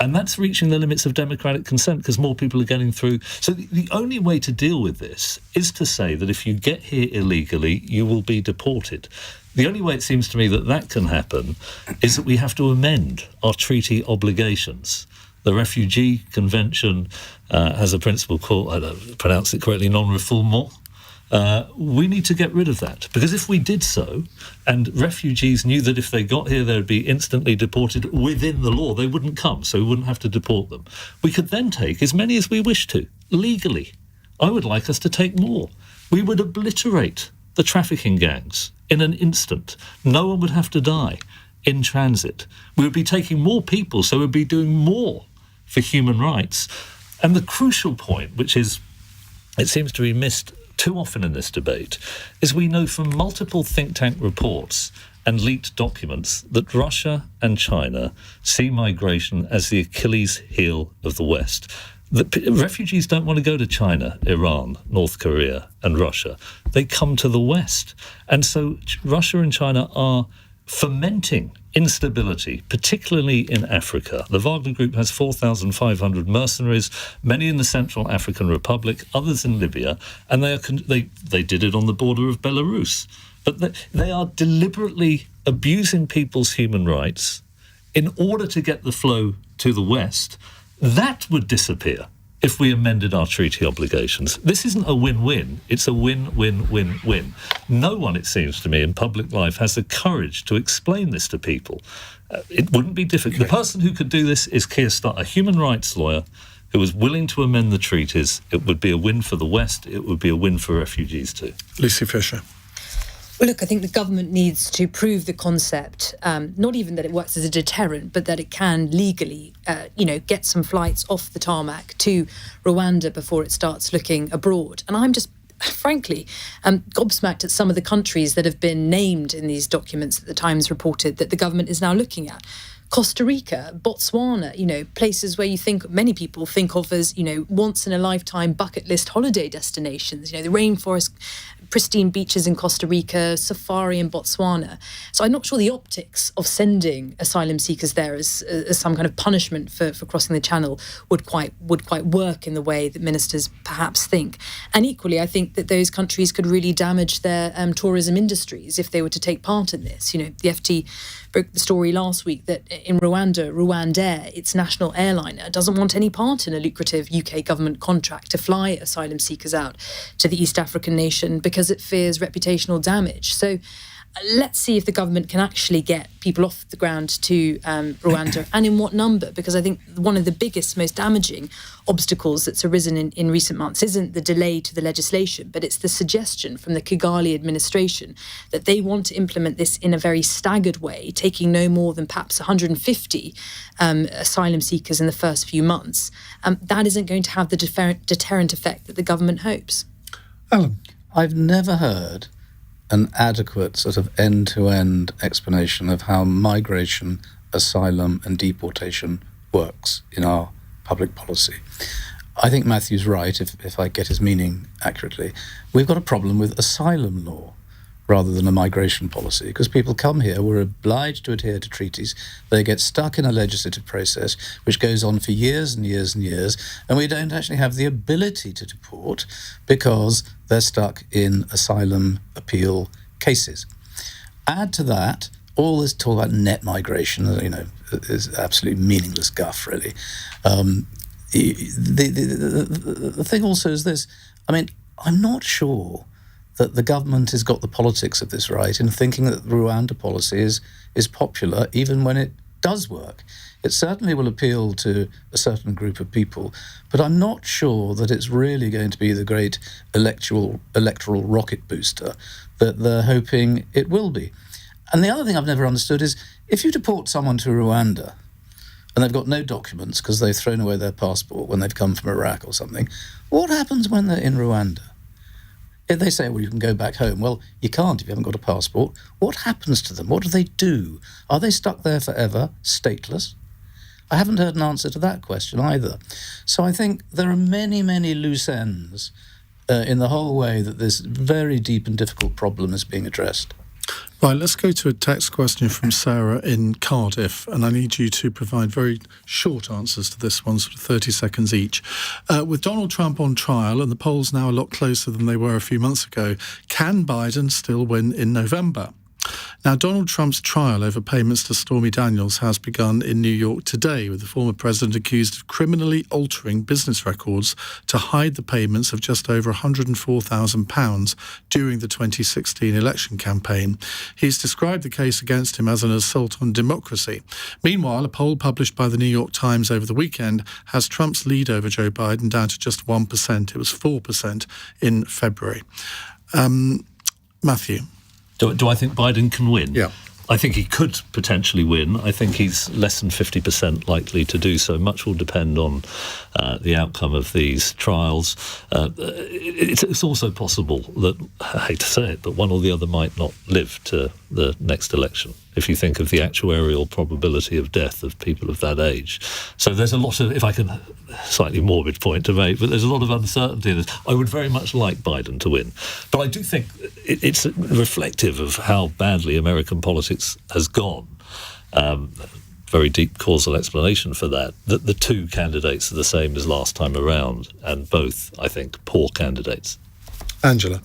And that's reaching the limits of democratic consent because more people are getting through. So the only way to deal with this is to say that if you get here illegally, you will be deported. The only way it seems to me that can happen is that we have to amend our treaty obligations. The Refugee Convention has a principle called, I don't pronounce it correctly, non-refoulement. We need to get rid of that, because if we did so, and refugees knew that if they got here they'd be instantly deported within the law, they wouldn't come, so we wouldn't have to deport them. We could then take as many as we wish to, legally. I would like us to take more. We would obliterate the trafficking gangs in an instant. No one would have to die in transit. We would be taking more people, so we'd be doing more for human rights. And the crucial point, which is, it seems to be missed too often in this debate, is we know from multiple think tank reports and leaked documents that Russia and China see migration as the Achilles heel of the West. Refugees don't want to go to China, Iran, North Korea and Russia. They come to the West. And so Russia and China are fomenting instability, particularly in Africa. The Wagner Group has 4,500 mercenaries, many in the Central African Republic, others in Libya, and they did it on the border of Belarus. But they are deliberately abusing people's human rights in order to get the flow to the West. That would disappear if we amended our treaty obligations. This isn't a win-win, it's a win-win-win-win. No one, it seems to me, in public life has the courage to explain this to people. It wouldn't be difficult. The person who could do this is Keir Starmer, a human rights lawyer who was willing to amend the treaties. It would be a win for the West, it would be a win for refugees too. Lucy Fisher. Well, look, I think the government needs to prove the concept, not even that it works as a deterrent, but that it can legally, get some flights off the tarmac to Rwanda before it starts looking abroad. And I'm just frankly, gobsmacked at some of the countries that have been named in these documents that the Times reported that the government is now looking at. Costa Rica, Botswana, places where you think many people think of as, once in a lifetime bucket list holiday destinations, the rainforest, pristine beaches in Costa Rica, safari in Botswana. So I'm not sure the optics of sending asylum seekers there as some kind of punishment for crossing the channel would quite work in the way that ministers perhaps think. And equally, I think that those countries could really damage their tourism industries if they were to take part in this. The FT broke the story last week that in Rwanda, Rwandair, its national airliner, doesn't want any part in a lucrative UK government contract to fly asylum seekers out to the East African nation because it fears reputational damage. So let's see if the government can actually get people off the ground to Rwanda and in what number, because I think one of the biggest, most damaging obstacles that's arisen in recent months isn't the delay to the legislation, but it's the suggestion from the Kigali administration that they want to implement this in a very staggered way, taking no more than perhaps 150 asylum seekers in the first few months. That isn't going to have the deterrent effect that the government hopes. Alan? I've never heard an adequate sort of end-to-end explanation of how migration, asylum and deportation works in our public policy. I think Matthew's right, if I get his meaning accurately. We've got a problem with asylum law rather than a migration policy, because people come here, we're obliged to adhere to treaties, they get stuck in a legislative process which goes on for years and years and years, and we don't actually have the ability to deport because they're stuck in asylum appeal cases. Add to that all this talk about net migration, is absolutely meaningless guff, really. The thing also is this, I'm not sure that the government has got the politics of this right in thinking that the Rwanda policy is popular even when it does work. It certainly will appeal to a certain group of people, but I'm not sure that it's really going to be the great electoral rocket booster that they're hoping it will be. And the other thing I've never understood is if you deport someone to Rwanda and they've got no documents because they've thrown away their passport when they've come from Iraq or something, what happens when they're in Rwanda? If they say, well, you can go back home. Well, you can't if you haven't got a passport. What happens to them? What do they do? Are they stuck there forever, stateless? I haven't heard an answer to that question either. So I think there are many, many loose ends in the whole way that this very deep and difficult problem is being addressed. Right, let's go to a text question from Sarah in Cardiff, and I need you to provide very short answers to this one, sort of 30 seconds each. With Donald Trump on trial and the polls now a lot closer than they were a few months ago, can Biden still win in November? Now, Donald Trump's trial over payments to Stormy Daniels has begun in New York today, with the former president accused of criminally altering business records to hide the payments of just over £104,000 during the 2016 election campaign. He's described the case against him as an assault on democracy. Meanwhile, a poll published by the New York Times over the weekend has Trump's lead over Joe Biden down to just 1%. It was 4% in February. Matthew? Do I think Biden can win? Yeah. I think he could potentially win. I think he's less than 50% likely to do so. Much will depend on the outcome of these trials. It's also possible that, I hate to say it, but one or the other might not live to the next election, if you think of the actuarial probability of death of people of that age. So there's a lot of, if I can, slightly morbid point to make, but there's a lot of uncertainty in this. I would very much like Biden to win. But I do think it's reflective of how badly American politics has gone. Very deep causal explanation for that the two candidates are the same as last time around, and both, I think, poor candidates. Angela?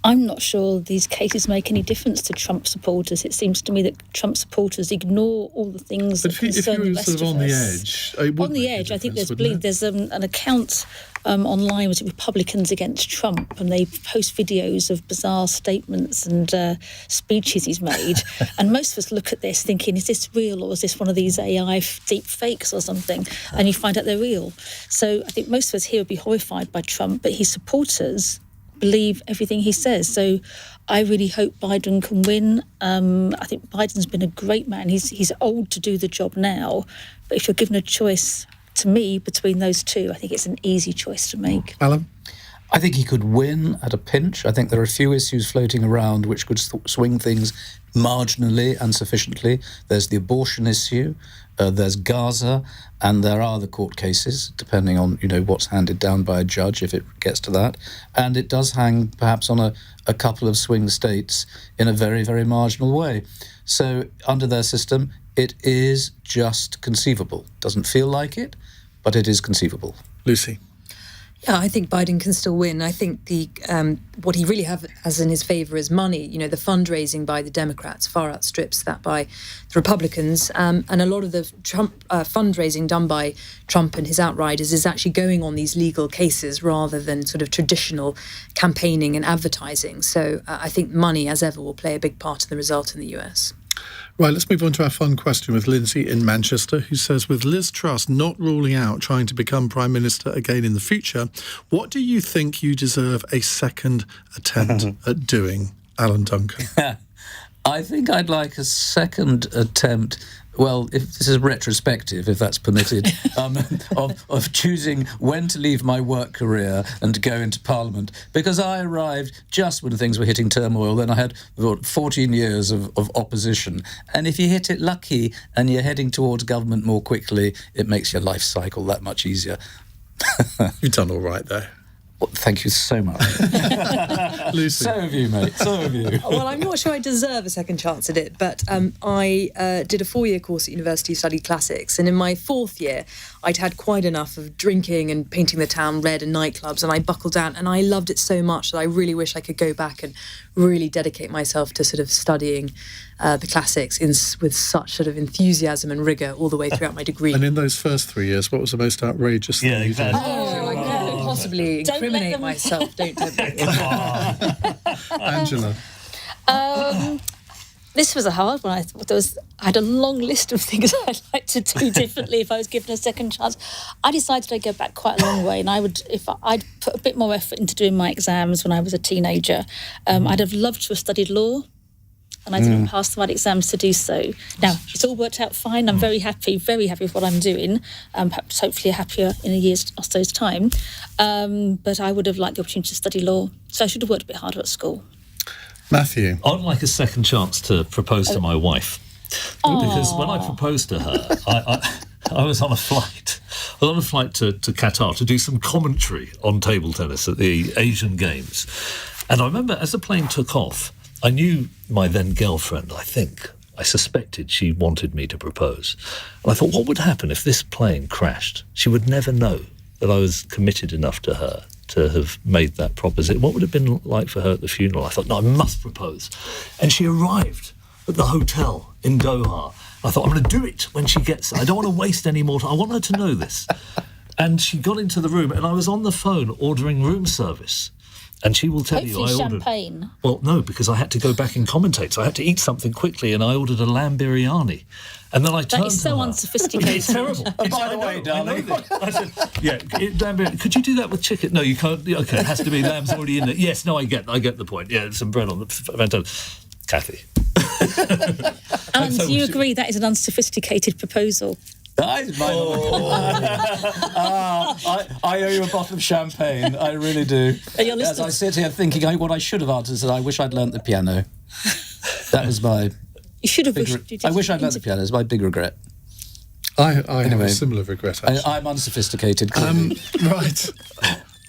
I'm not sure these cases make any difference to Trump supporters. It seems to me that Trump supporters ignore all the things that concern the rest of us. If you were sort of on the edge... On the edge, I think there's an account online with Republicans against Trump, and they post videos of bizarre statements and speeches he's made. And most of us look at this thinking, is this real, or is this one of these AI deep fakes or something? And you find out they're real. So I think most of us here would be horrified by Trump, but his supporters believe everything he says. So I really hope Biden can win. I think Biden's been a great man. He's old to do the job now, but if you're given a choice, to me, between those two, I think it's an easy choice to make. Alan? I think he could win at a pinch. I think there are a few issues floating around which could swing things marginally and sufficiently. There's the abortion issue, there's Gaza, and there are the court cases, depending on what's handed down by a judge if it gets to that. And it does hang perhaps on a couple of swing states in a very, very marginal way. So under their system, it is just conceivable. Doesn't feel like it, but it is conceivable. Lucy? Yeah, I think Biden can still win. I think what he really has in his favour is money. The fundraising by the Democrats far outstrips that by the Republicans. And a lot of the Trump fundraising done by Trump and his outriders is actually going on these legal cases rather than sort of traditional campaigning and advertising. So I think money, as ever, will play a big part in the result in the US. Right, let's move on to our fun question with Lindsay in Manchester, who says, with Liz Truss not ruling out trying to become Prime Minister again in the future, what do you think you deserve a second attempt at doing, Alan Duncan? I think I'd like a second attempt, well, if this is retrospective, if that's permitted, of choosing when to leave my work career and to go into Parliament, because I arrived just when things were hitting turmoil. Then I had 14 years of opposition. And if you hit it lucky and you're heading towards government more quickly, it makes your life cycle that much easier. You've done all right there. Well, thank you so much. Lucy. So have you, mate. So have you. Well, I'm not sure I deserve a second chance at it, but I did a 4-year course at university, studied classics, and in my 4th year, I'd had quite enough of drinking and painting the town red and nightclubs, and I buckled down, and I loved it so much that I really wish I could go back and really dedicate myself to sort of studying the classics with such sort of enthusiasm and rigour all the way throughout my degree. And in those first 3 years, what was the most outrageous thing you did? I couldn't possibly incriminate myself, don't tempt me. Angela? This was a hard one. I had a long list of things I'd like to do differently if I was given a second chance. I decided I'd go back quite a long way, and I'd put a bit more effort into doing my exams when I was a teenager. I'd have loved to have studied law, and I didn't pass the right exams to do so. Now, it's all worked out fine. I'm very happy with what I'm doing. Perhaps hopefully happier in a year's or so's time. But I would have liked the opportunity to study law, so I should have worked a bit harder at school. Matthew? I'd like a second chance to propose to my wife. Because when I proposed to her, I was on a flight. I was on a flight to Qatar to do some commentary on table tennis at the Asian Games. And I remember as the plane took off, I knew my then girlfriend, I suspected she wanted me to propose. And I thought, what would happen if this plane crashed? She would never know that I was committed enough to her to have made that proposition. What would it have been like for her at the funeral? I thought, no, I must propose. And she arrived at the hotel in Doha. I thought, I'm going to do it when she gets there. I don't want to waste any more time. I want her to know this. And she got into the room, and I was on the phone ordering room service. And she will tell you I ordered... champagne. Well, no, because I had to go back and commentate, so I had to eat something quickly, and I ordered a lamb biryani. And then I turned to her. That is so unsophisticated. It's terrible. By the way, darling. I said, lamb biryani. Could you do that with chicken? No, you can't. Okay, it has to be lamb's already in it. Yes, no, I get the point. Yeah, some bread on the... Kathy. And do you agree that is an unsophisticated proposal? I owe you a bottle of champagne. I really do. As I sit here thinking what I should have answered is that I wish I'd learnt the piano. That was my... You should have wished you did. I wish I'd learnt the piano. It's my big regret. I have a similar regret, actually. I'm unsophisticated, clearly. Right.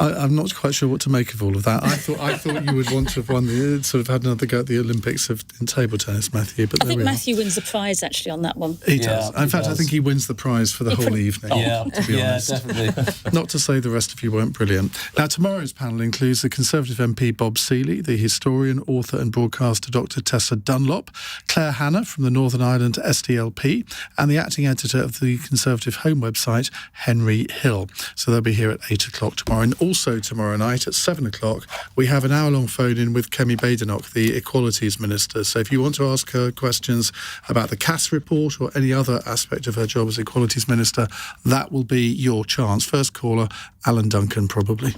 I'm not quite sure what to make of all of that. I thought you would want to have won had another go at the Olympics in table tennis, Matthew. But I think Matthew wins the prize actually on that one. He does. In fact, I think he wins the prize for the whole evening. To be honest. Definitely. Not to say the rest of you weren't brilliant. Now, tomorrow's panel includes the Conservative MP Bob Seeley, the historian, author and broadcaster Dr Tessa Dunlop, Claire Hanna from the Northern Ireland SDLP, and the acting editor of the Conservative home website, Henry Hill. So they'll be here at 8 o'clock tomorrow. And also tomorrow night at 7 o'clock, we have an hour-long phone-in with Kemi Badenoch, the Equalities Minister. So if you want to ask her questions about the Cass report or any other aspect of her job as Equalities Minister, that will be your chance. First caller, Alan Duncan, probably.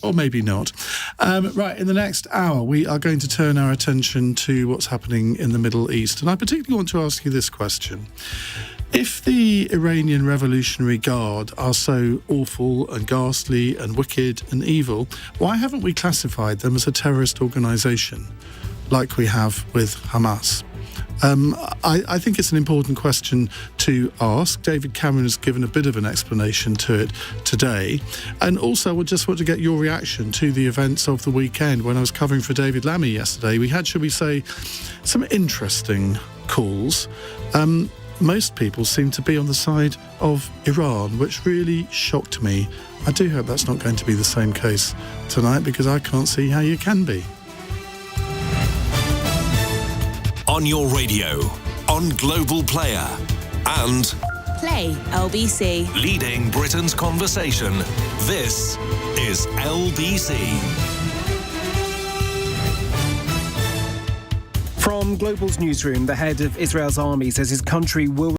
Or maybe not. Right, in the next hour, we are going to turn our attention to what's happening in the Middle East. And I particularly want to ask you this question. If the Iranian Revolutionary Guard are so awful and ghastly and wicked and evil, why haven't we classified them as a terrorist organisation like we have with Hamas? I think it's an important question to ask. David Cameron has given a bit of an explanation to it today. And also, I just want to get your reaction to the events of the weekend. When I was covering for David Lammy yesterday, we had, should we say, some interesting calls. Most people seem to be on the side of Iran, which really shocked me. I do hope that's not going to be the same case tonight, because I can't see how you can be. On your radio, on Global Player, and Play LBC. leading Britain's conversation. This is LBC. From Global's newsroom, the head of Israel's army says his country will